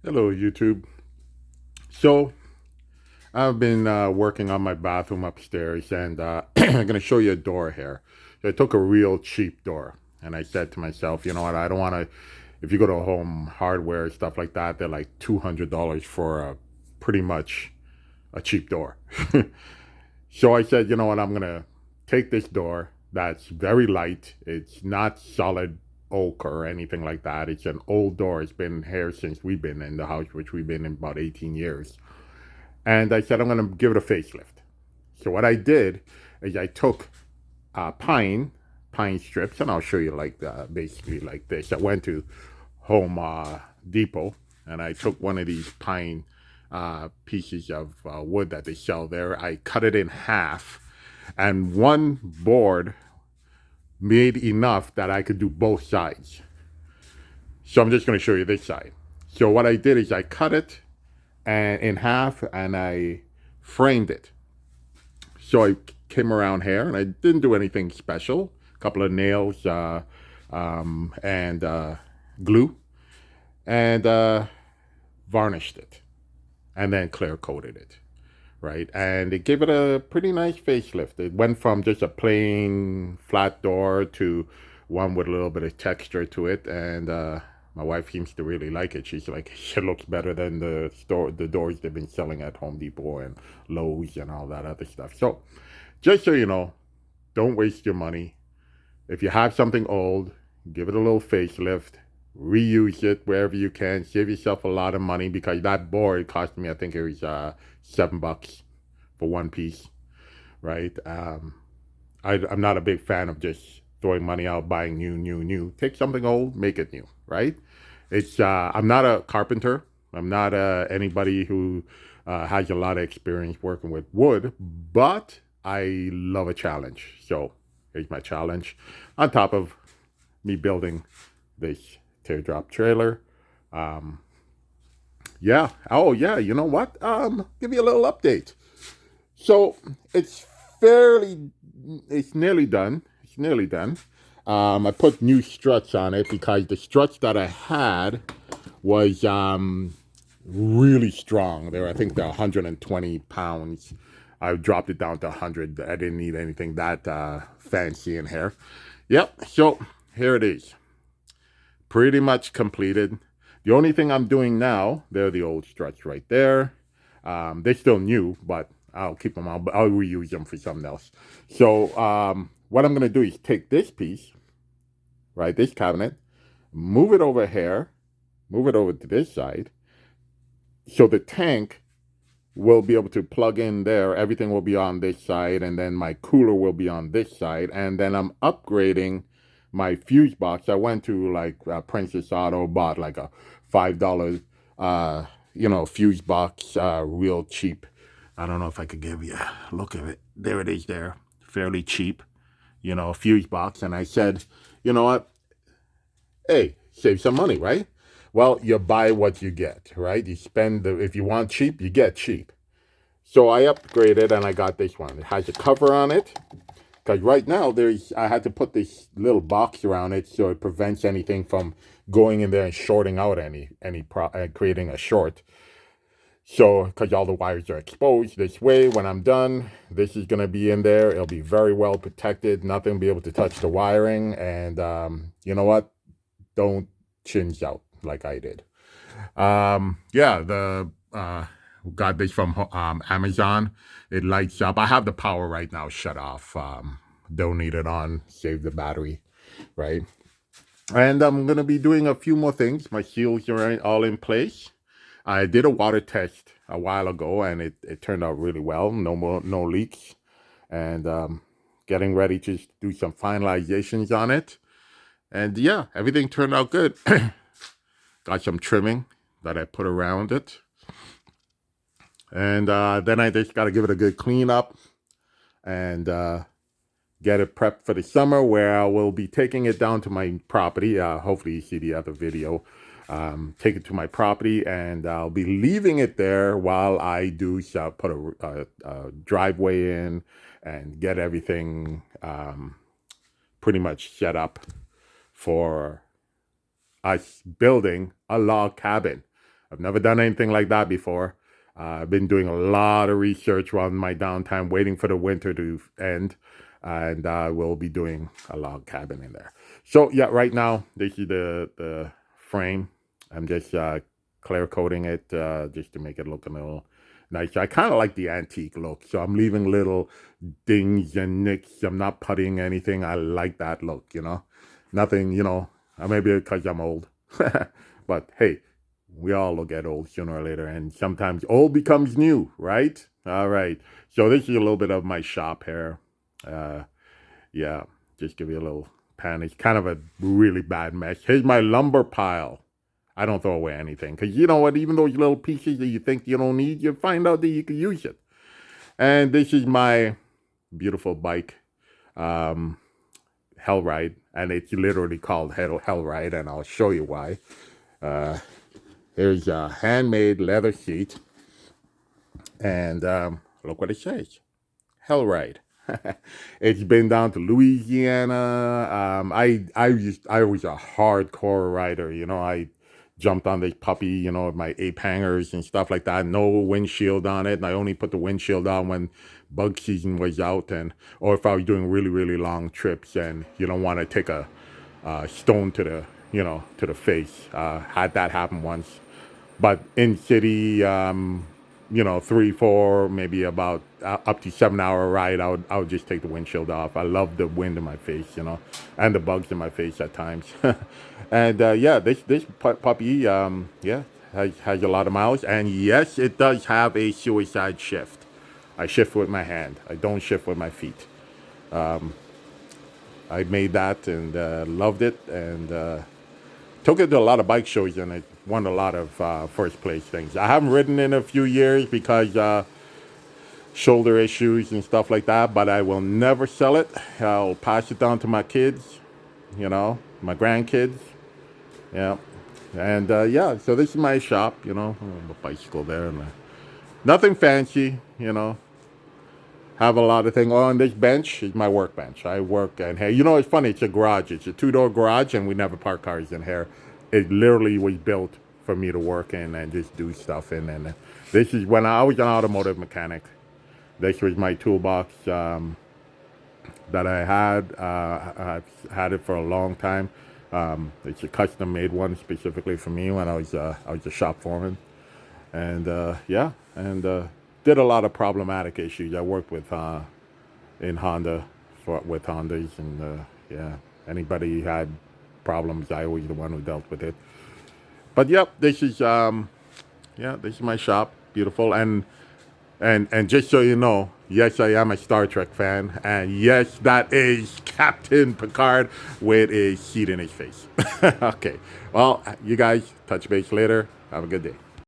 Hello, YouTube. So, I've been working on my bathroom upstairs, and I'm going to show you a door here. So I took a real cheap door, and I said to myself, you know what, I don't want to, if you go to home hardware, stuff like that, they're like $200 for pretty much a cheap door. So I said, you know what, I'm going to take this door that's very light. It's not solid oak or anything like that. It's an old door. It's been here since we've been in the house, which we've been in about 18 years. And I said, I'm going to give it a facelift. So what I did is I took pine strips, and I'll show you like basically like this. I went to Home Depot, and I took one of these pine pieces of wood that they sell there. I cut it in half, and one board made enough that I could do both sides. So I'm just going to show you this side. So what I did is I cut it and in half, and I framed it. So I came around here, and I didn't do anything special. A couple of nails and glue, and varnished it, and then clear coated it. Right, and it gave it a pretty nice facelift. It went from just a plain flat door to one with a little bit of texture to it, and my wife seems to really like it. She's like, it looks better than the doors they've been selling at Home Depot and Lowe's and all that other stuff. So, just so you know, don't waste your money. If you have something old, give it a little facelift, reuse it wherever you can, save yourself a lot of money, because that board cost me, I think it was $7 for one piece, right? I'm not a big fan of just throwing money out buying new. Take something old, make it new, right? It's I'm not a carpenter. I'm not anybody who has a lot of experience working with wood, but I love a challenge. So here's my challenge. On top of me building this teardrop trailer, um, yeah. Oh yeah. You know what? Give you a little update. So it's fairly, it's nearly done. It's nearly done. I put new struts on it because the struts that I had was really strong. I think they're 120 pounds. I dropped it down to 100. I didn't need anything that fancy in here. Yep. So here it is. Pretty much completed. The only thing I'm doing now, they're the old struts right there. They're still new, but I'll keep them. I'll reuse them for something else. So what I'm gonna do is take this piece, right, this cabinet, move it over here, move it over to this side, so the tank will be able to plug in there. Everything will be on this side, and then my cooler will be on this side. And then I'm upgrading my fuse box. I went to like Princess Auto, bought like a $5, fuse box, real cheap. I don't know if I could give you a look at it. There it is. There, fairly cheap, fuse box. And I said, you know what? Hey, save some money, right? Well, you buy what you get, right? You spend if you want cheap, you get cheap. So I upgraded and I got this one. It has a cover on it. Because right now I had to put this little box around it so it prevents anything from going in there and shorting out creating a short. So because all the wires are exposed this way, when I'm done, this is gonna be in there. It'll be very well protected. Nothing will be able to touch the wiring. And you know what? Don't chinge out like I did. Yeah, the got this from Amazon. It lights up. I have the power right now shut off. Don't need it on. Save the battery, right? And I'm gonna be doing a few more things. My seals are all in place. I did a water test a while ago, and it turned out really well. No leaks, and getting ready to do some finalizations on it. And yeah, everything turned out good. Got some trimming that I put around it. And then I just got to give it a good clean up and get it prepped for the summer, where I will be taking it down to my property. Hopefully, you see the other video. Take it to my property, and I'll be leaving it there while I do put a driveway in and get everything pretty much set up for us building a log cabin. I've never done anything like that before. I've been doing a lot of research around my downtime, waiting for the winter to end, and we'll be doing a log cabin in there. So yeah, right now this is the frame. I'm just clear coating it just to make it look a little nice. I kind of like the antique look, so I'm leaving little dings and nicks. I'm not putting anything. I like that look, Nothing, maybe because I'm old. But hey, we all will get old sooner or later, and sometimes old becomes new, right? All right. So this is a little bit of my shop here. Uh, yeah, just give you a little pan. It's kind of a really bad mess. Here's my lumber pile. I don't throw away anything because you know what? Even those little pieces that you think you don't need, you find out that you can use it. And this is my beautiful bike, Hellride, and it's literally called Hellride, and I'll show you why. Uh, Here's a handmade leather seat, and look what it says, Hellride. It's been down to Louisiana. I was a hardcore rider. I jumped on this puppy. My ape hangers and stuff like that. No windshield on it, and I only put the windshield on when bug season was out, or if I was doing really really long trips, and you don't want to take a stone to the face. Had that happen once, but in city, 3, 4, maybe about up to 7 hour ride, I would just take the windshield off. I love the wind in my face, and the bugs in my face at times. And yeah, this puppy, yeah, has a lot of miles, and yes, it does have a suicide shift. I shift with my hand. I don't shift with my feet. I made that and loved it, and took it to a lot of bike shows, and it won a lot of first place things. I haven't ridden in a few years because shoulder issues and stuff like that, but I will never sell it. I'll pass it down to my kids, my grandkids. Yeah. And yeah, so this is my shop, a bicycle there, and nothing fancy, have a lot of things. On this bench is my workbench. I work in here. It's funny. It's a garage. It's a 2-door garage, and we never park cars in here. It literally was built for me to work in and just do stuff in. And this is when I was an automotive mechanic. This was my toolbox that I had. I've had it for a long time. It's a custom-made one specifically for me when I was a shop foreman. And yeah, and did a lot of problematic issues. I worked with in Honda with Hondas, and yeah, anybody had problems, I was the one who dealt with it. But yep, this is this is my shop. Beautiful, and just so you know, yes, I am a Star Trek fan, and yes, that is Captain Picard with a seat in his face. Okay, well, you guys touch base later. Have a good day.